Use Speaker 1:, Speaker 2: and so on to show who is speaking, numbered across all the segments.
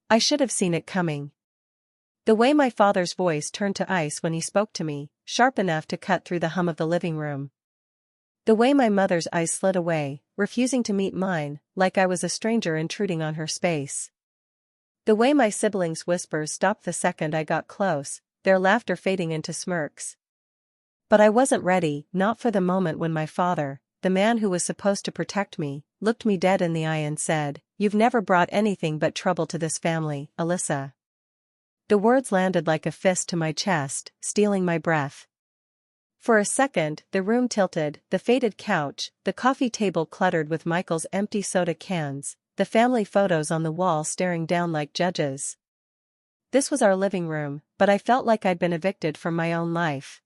Speaker 1: I should have seen it coming. The way my father's voice turned to ice when he spoke to me, sharp enough to cut through the hum of the living room. The way my mother's eyes slid away, refusing to meet mine, like I was a stranger intruding on her space. The way my siblings' whispers stopped the second I got close, their laughter fading into smirks. But I wasn't ready, not for the moment when my father, the man who was supposed to protect me, looked me dead in the eye and said, "You've never brought anything but trouble to this family, Alyssa." The words landed like a fist to my chest, stealing my breath. For a second, the room tilted, the faded couch, the coffee table cluttered with Michael's empty soda cans, the family photos on the wall staring down like judges. This was our living room, but I felt like I'd been evicted from my own life.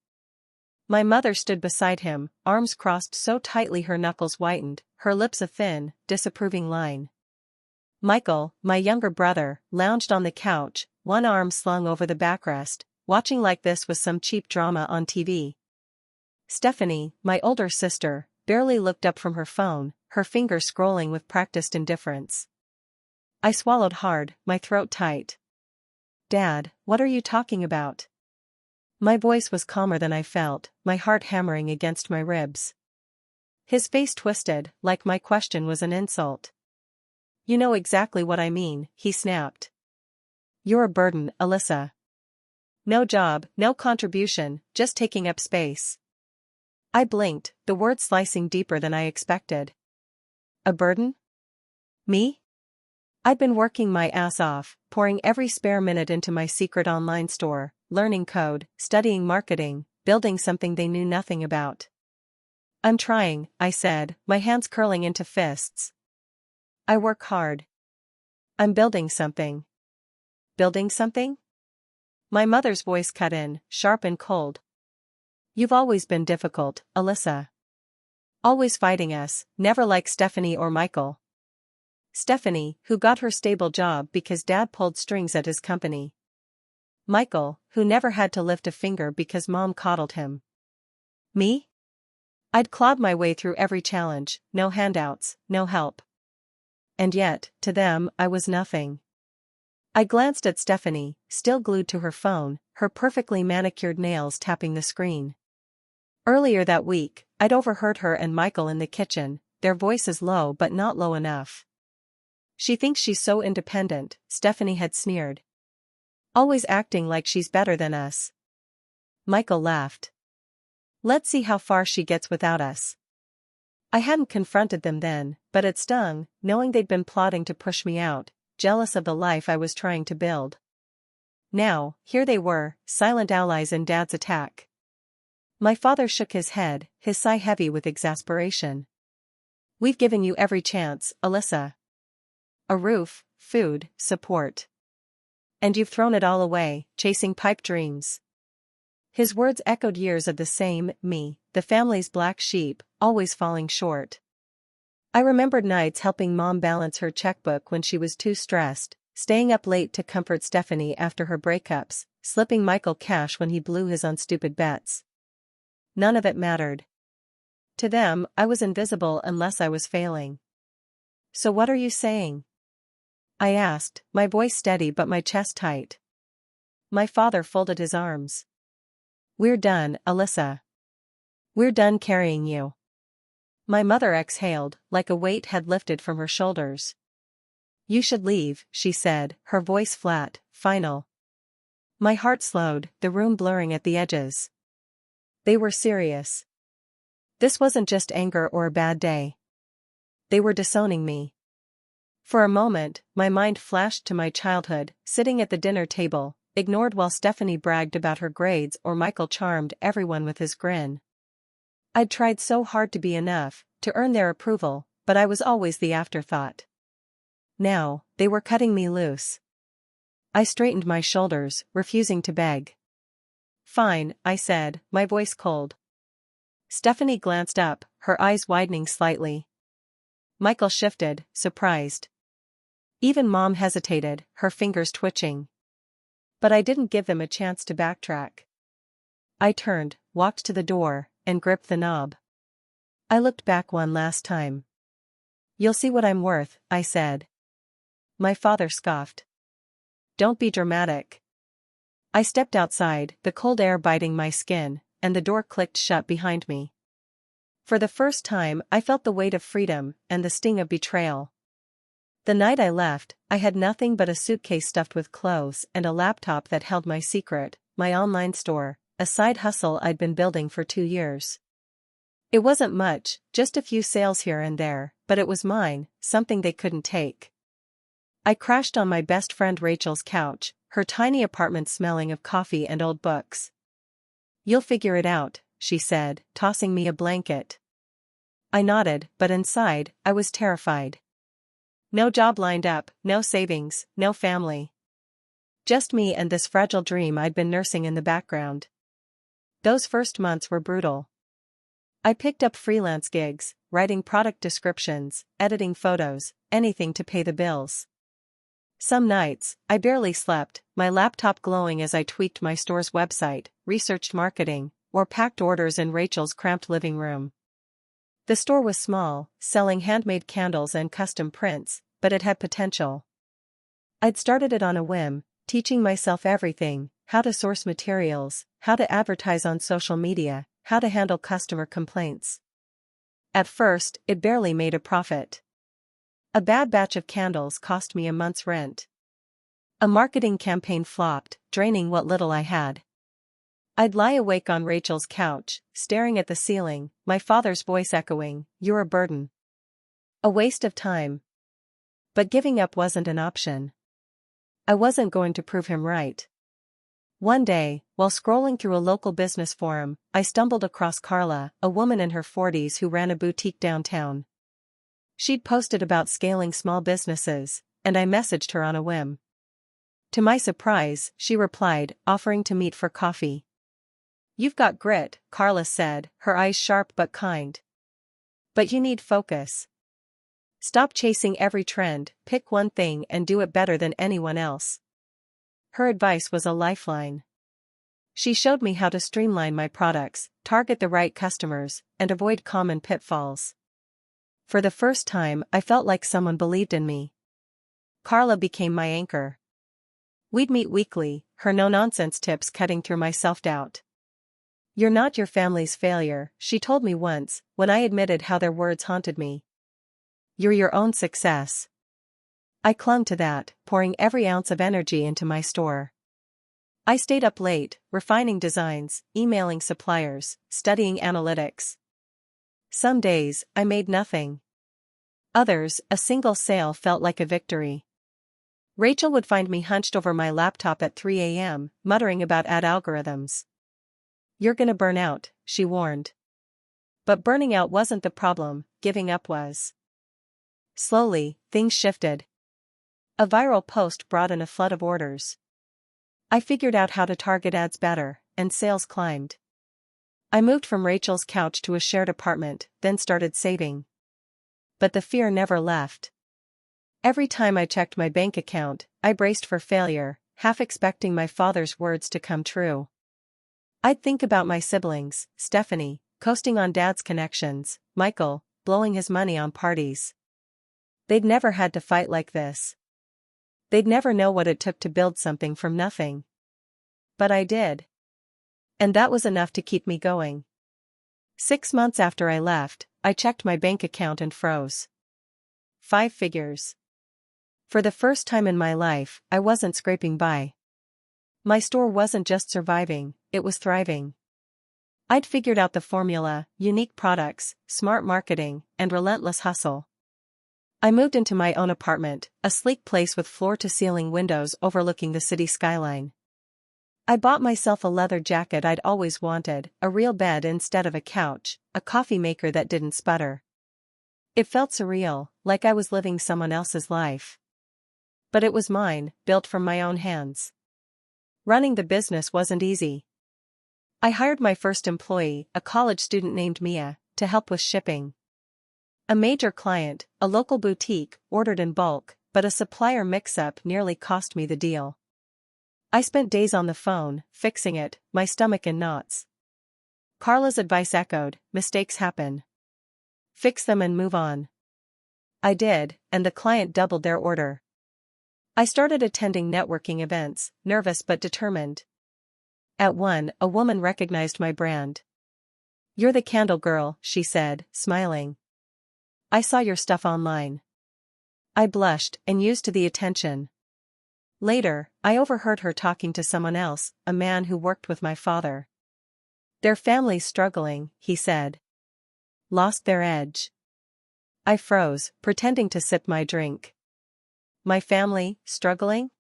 Speaker 1: My mother stood beside him, arms crossed so tightly her knuckles whitened, her lips a thin, disapproving line. Michael, my younger brother, lounged on the couch, one arm slung over the backrest, watching like this was some cheap drama on TV. Stephanie, my older sister, barely looked up from her phone, her fingers scrolling with practiced indifference. I swallowed hard, my throat tight. "Dad, what are you talking about?" My voice was calmer than I felt, my heart hammering against my ribs. His face twisted, like my question was an insult. "You know exactly what I mean," he snapped. "You're a burden, Alyssa. No job, no contribution, just taking up space." I blinked, the words slicing deeper than I expected. A burden? Me? I'd been working my ass off, pouring every spare minute into my secret online store, learning code, studying marketing, building something they knew nothing about. "I'm trying," I said, my hands curling into fists. "I work hard. I'm building something." "Building something?" My mother's voice cut in, sharp and cold. "You've always been difficult, Alyssa. Always fighting us, never like Stephanie or Michael. Stephanie, who got her stable job because Dad pulled strings at his company. Michael, who never had to lift a finger because Mom coddled him. Me? I'd clawed my way through every challenge, no handouts, no help. And yet, to them, I was nothing." I glanced at Stephanie, still glued to her phone, her perfectly manicured nails tapping the screen. Earlier that week, I'd overheard her and Michael in the kitchen, their voices low but not low enough. "She thinks she's so independent," Stephanie had sneered. "Always acting like she's better than us." Michael laughed. "Let's see how far she gets without us." I hadn't confronted them then, but it stung, knowing they'd been plotting to push me out, jealous of the life I was trying to build. Now, here they were, silent allies in Dad's attack. My father shook his head, his sigh heavy with exasperation. "We've given you every chance, Alyssa. A roof, food, support. And you've thrown it all away, chasing pipe dreams." His words echoed years of the same me, the family's black sheep, always falling short. I remembered nights helping Mom balance her checkbook when she was too stressed, staying up late to comfort Stephanie after her breakups, slipping Michael cash when he blew his on stupid bets. None of it mattered. To them, I was invisible unless I was failing. "So what are you saying?" I asked, my voice steady but my chest tight. My father folded his arms. "We're done, Alyssa. We're done carrying you." My mother exhaled, like a weight had lifted from her shoulders. "You should leave," she said, her voice flat, final. My heart slowed, the room blurring at the edges. They were serious. This wasn't just anger or a bad day. They were disowning me. For a moment, my mind flashed to my childhood, sitting at the dinner table, ignored while Stephanie bragged about her grades or Michael charmed everyone with his grin. I'd tried so hard to be enough, to earn their approval, but I was always the afterthought. Now, they were cutting me loose. I straightened my shoulders, refusing to beg. "Fine," I said, my voice cold. Stephanie glanced up, her eyes widening slightly. Michael shifted, surprised. Even Mom hesitated, her fingers twitching. But I didn't give them a chance to backtrack. I turned, walked to the door, and gripped the knob. I looked back one last time. "You'll see what I'm worth," I said. My father scoffed. don't be dramatic. I stepped outside, the cold air biting my skin, and the door clicked shut behind me. For the first time, I felt the weight of freedom and the sting of betrayal. The night I left, I had nothing but a suitcase stuffed with clothes and a laptop that held my secret, my online store, a side hustle I'd been building for 2 years. It wasn't much, just a few sales here and there, but it was mine, something they couldn't take. I crashed on my best friend Rachel's couch, her tiny apartment smelling of coffee and old books. "You'll figure it out," she said, tossing me a blanket. I nodded, but inside, I was terrified. No job lined up, no savings, no family. Just me and this fragile dream I'd been nursing in the background. Those first months were brutal. I picked up freelance gigs, writing product descriptions, editing photos, anything to pay the bills. Some nights, I barely slept, my laptop glowing as I tweaked my store's website, researched marketing, or packed orders in Rachel's cramped living room. The store was small, selling handmade candles and custom prints, but it had potential. I'd started it on a whim, teaching myself everything: how to source materials, how to advertise on social media, how to handle customer complaints. At first, it barely made a profit. A bad batch of candles cost me a month's rent. A marketing campaign flopped, draining what little I had. I'd lie awake on Rachel's couch, staring at the ceiling, my father's voice echoing, "You're a burden. A waste of time." But giving up wasn't an option. I wasn't going to prove him right. One day, while scrolling through a local business forum, I stumbled across Carla, a woman in her 40s who ran a boutique downtown. She'd posted about scaling small businesses, and I messaged her on a whim. To my surprise, she replied, offering to meet for coffee. "You've got grit," Carla said, her eyes sharp but kind. "But you need focus. Stop chasing every trend, pick one thing and do it better than anyone else." Her advice was a lifeline. She showed me how to streamline my products, target the right customers, and avoid common pitfalls. For the first time, I felt like someone believed in me. Carla became my anchor. We'd meet weekly, her no-nonsense tips cutting through my self-doubt. "You're not your family's failure," she told me once, when I admitted how their words haunted me. "You're your own success." I clung to that, pouring every ounce of energy into my store. I stayed up late, refining designs, emailing suppliers, studying analytics. Some days, I made nothing. Others, a single sale felt like a victory. Rachel would find me hunched over my laptop at 3 a.m., muttering about ad algorithms. "You're gonna burn out," she warned. But burning out wasn't the problem, giving up was. Slowly, things shifted. A viral post brought in a flood of orders. I figured out how to target ads better, and sales climbed. I moved from Rachel's couch to a shared apartment, then started saving. But the fear never left. Every time I checked my bank account, I braced for failure, half expecting my father's words to come true. I'd think about my siblings, Stephanie, coasting on dad's connections, Michael, blowing his money on parties. They'd never had to fight like this. They'd never know what it took to build something from nothing. But I did. And that was enough to keep me going. 6 months after I left, I checked my bank account and froze. 5 figures. For the first time in my life, I wasn't scraping by. My store wasn't just surviving, it was thriving. I'd figured out the formula: unique products, smart marketing, and relentless hustle. I moved into my own apartment, a sleek place with floor-to-ceiling windows overlooking the city skyline. I bought myself a leather jacket I'd always wanted, a real bed instead of a couch, a coffee maker that didn't sputter. It felt surreal, like I was living someone else's life. But it was mine, built from my own hands. Running the business wasn't easy. I hired my first employee, a college student named Mia, to help with shipping. A major client, a local boutique, ordered in bulk, but a supplier mix-up nearly cost me the deal. I spent days on the phone, fixing it, my stomach in knots. Carla's advice echoed: mistakes happen. Fix them and move on. I did, and the client doubled their order. I started attending networking events, nervous but determined. At one, a woman recognized my brand. "You're the candle girl," she said, smiling. "I saw your stuff online." I blushed and used the attention. Later, I overheard her talking to someone else, a man who worked with my father. "Their family's struggling," he said. "Lost their edge." I froze, pretending to sip my drink. My family, struggling?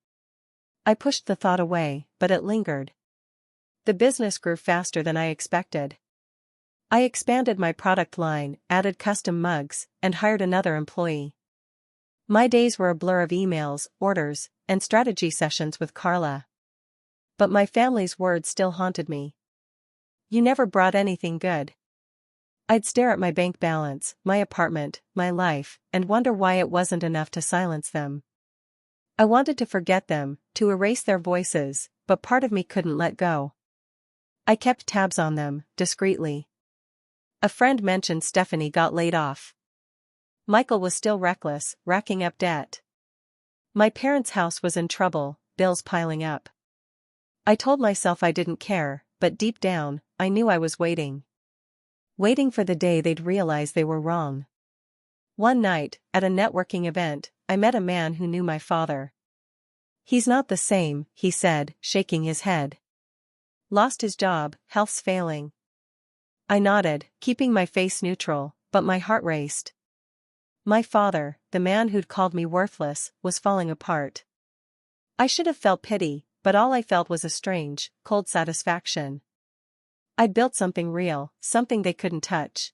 Speaker 1: I pushed the thought away, but it lingered. The business grew faster than I expected. I expanded my product line, added custom mugs, and hired another employee. My days were a blur of emails, orders, and strategy sessions with Carla. But my family's words still haunted me. "You never brought anything good." I'd stare at my bank balance, my apartment, my life, and wonder why it wasn't enough to silence them. I wanted to forget them, to erase their voices, but part of me couldn't let go. I kept tabs on them, discreetly. A friend mentioned Stephanie got laid off. Michael was still reckless, racking up debt. My parents' house was in trouble, bills piling up. I told myself I didn't care, but deep down, I knew I was waiting. Waiting for the day they'd realize they were wrong. One night, at a networking event, I met a man who knew my father. "He's not the same," he said, shaking his head. "Lost his job, health's failing." I nodded, keeping my face neutral, but my heart raced. My father, the man who'd called me worthless, was falling apart. I should have felt pity, but all I felt was a strange, cold satisfaction. I'd built something real, something they couldn't touch.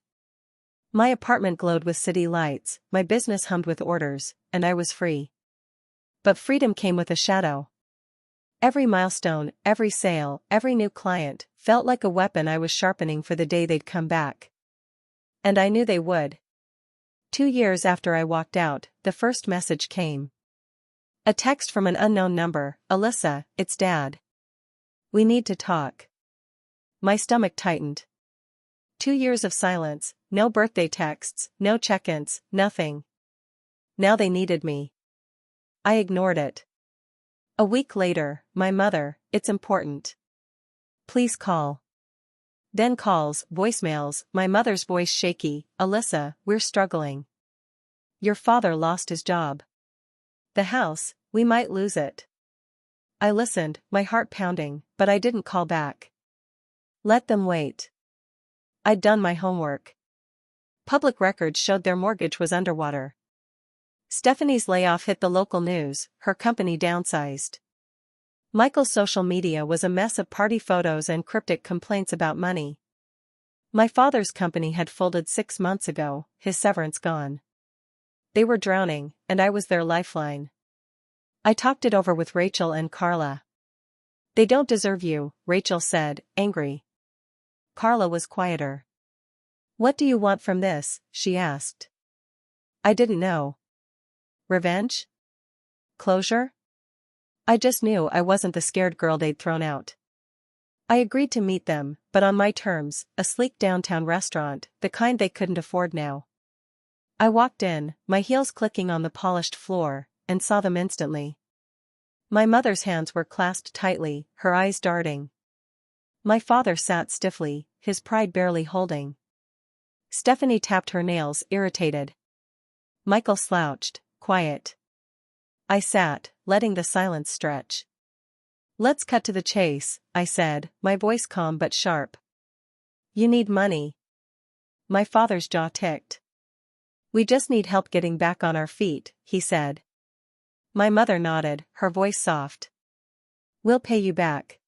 Speaker 1: My apartment glowed with city lights, my business hummed with orders, and I was free. But freedom came with a shadow. Every milestone, every sale, every new client, felt like a weapon I was sharpening for the day they'd come back. And I knew they would. 2 years after I walked out, the first message came. A text from an unknown number. "Alyssa, it's Dad. We need to talk." My stomach tightened. 2 years of silence, no birthday texts, no check-ins, nothing. Now they needed me. I ignored it. A week later, my mother, "It's important. Please call." Then calls, voicemails, my mother's voice shaky. "Alyssa, we're struggling. Your father lost his job. The house, we might lose it." I listened, my heart pounding, but I didn't call back. Let them wait. I'd done my homework. Public records showed their mortgage was underwater. Stephanie's layoff hit the local news, her company downsized. Michael's social media was a mess of party photos and cryptic complaints about money. My father's company had folded 6 months ago, his severance gone. They were drowning, and I was their lifeline. I talked it over with Rachel and Carla. "They don't deserve you," Rachel said, angry. Carla was quieter. "What do you want from this?" she asked. I didn't know. Revenge? Closure? I just knew I wasn't the scared girl they'd thrown out. I agreed to meet them, but on my terms, a sleek downtown restaurant, the kind they couldn't afford now. I walked in, my heels clicking on the polished floor, and saw them instantly. My mother's hands were clasped tightly, her eyes darting. My father sat stiffly, his pride barely holding. Stephanie tapped her nails, irritated. Michael slouched, quiet. I sat, letting the silence stretch. "Let's cut to the chase," I said, my voice calm but sharp. "You need money." My father's jaw ticked. "We just need help getting back on our feet," he said. My mother nodded, her voice soft. "We'll pay you back."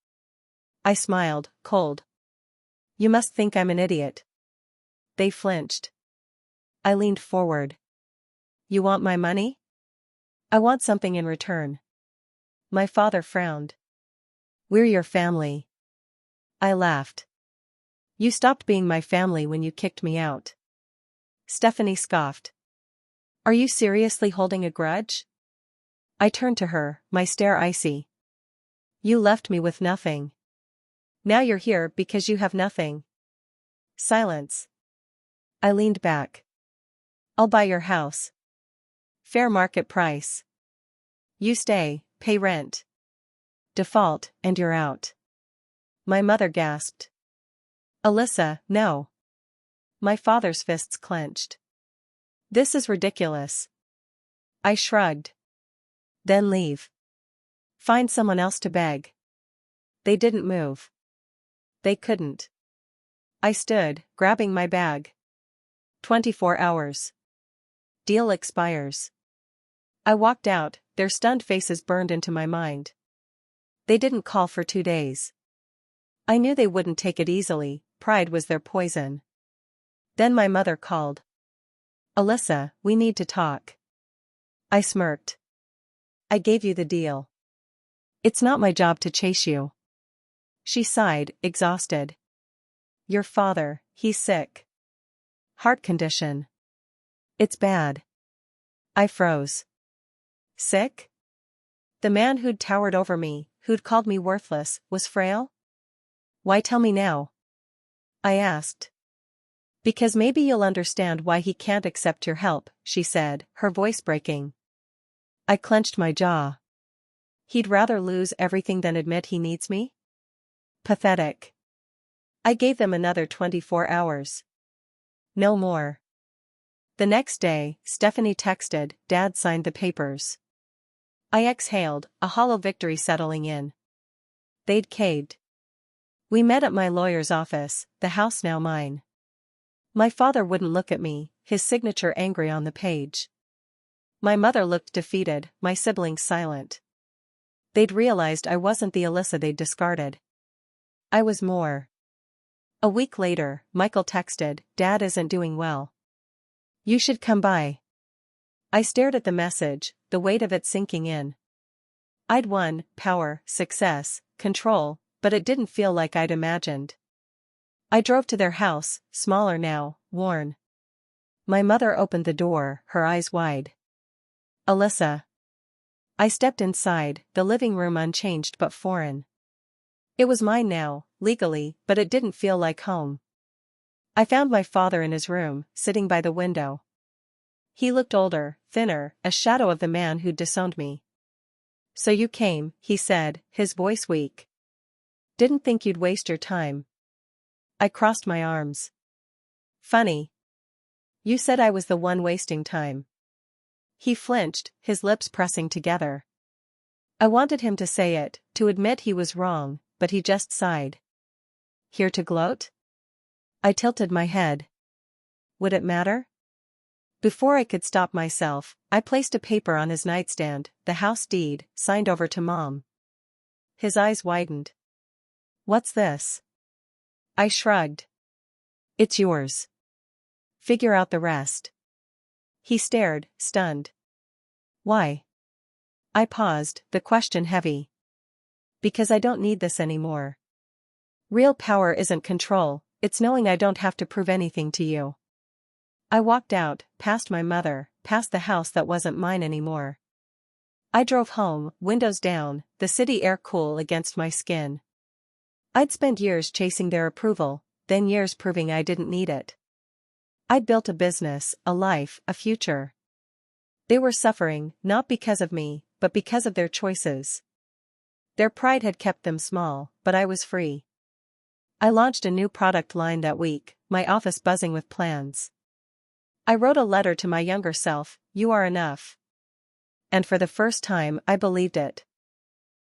Speaker 1: I smiled, cold. "You must think I'm an idiot." They flinched. I leaned forward. "You want my money?" "I want something in return." My father frowned. "We're your family." I laughed. "You stopped being my family when you kicked me out." Stephanie scoffed. "Are you seriously holding a grudge?" I turned to her, my stare icy. "You left me with nothing. Now you're here because you have nothing." Silence. I leaned back. "I'll buy your house. Fair market price." You stay, pay rent. Default, and you're out. My mother gasped. Alyssa, no. My father's fists clenched. This is ridiculous. I shrugged. Then leave. Find someone else to beg. They didn't move. They couldn't. I stood, grabbing my bag. 24 hours. Deal expires. I walked out, their stunned faces burned into my mind. They didn't call for 2 days. I knew they wouldn't take it easily, pride was their poison. Then my mother called. Alyssa, we need to talk. I smirked. I gave you the deal. It's not my job to chase you. She sighed, exhausted. Your father, he's sick. Heart condition. It's bad. I froze. Sick? The man who'd towered over me, who'd called me worthless, was frail? Why tell me now? I asked. Because maybe you'll understand why he can't accept your help, she said, her voice breaking. I clenched my jaw. He'd rather lose everything than admit he needs me? Pathetic. I gave them another 24 hours. No more. The next day, Stephanie texted, Dad signed the papers. I exhaled, a hollow victory settling in. They'd caved. We met at my lawyer's office, the house now mine. My father wouldn't look at me, his signature angry on the page. My mother looked defeated, my siblings silent. They'd realized I wasn't the Alyssa they'd discarded. I was more. A week later, Michael texted, Dad isn't doing well. You should come by. I stared at the message, the weight of it sinking in. I'd won, power, success, control, but it didn't feel like I'd imagined. I drove to their house, smaller now, worn. My mother opened the door, her eyes wide. Alyssa. I stepped inside, the living room unchanged but foreign. It was mine now, legally, but it didn't feel like home. I found my father in his room, sitting by the window. He looked older, thinner, a shadow of the man who'd disowned me. So you came, he said, his voice weak. Didn't think you'd waste your time. I crossed my arms. Funny. You said I was the one wasting time. He flinched, his lips pressing together. I wanted him to say it, to admit he was wrong, but he just sighed. Here to gloat? I tilted my head. Would it matter? Before I could stop myself, I placed a paper on his nightstand, the house deed, signed over to Mom. His eyes widened. What's this? I shrugged. It's yours. Figure out the rest. He stared, stunned. Why? I paused, the question heavy. Because I don't need this anymore. Real power isn't control, it's knowing I don't have to prove anything to you. I walked out, past my mother, past the house that wasn't mine anymore. I drove home, windows down, the city air cool against my skin. I'd spent years chasing their approval, then years proving I didn't need it. I'd built a business, a life, a future. They were suffering, not because of me, but because of their choices. Their pride had kept them small, but I was free. I launched a new product line that week, my office buzzing with plans. I wrote a letter to my younger self, you are enough. And for the first time I believed it.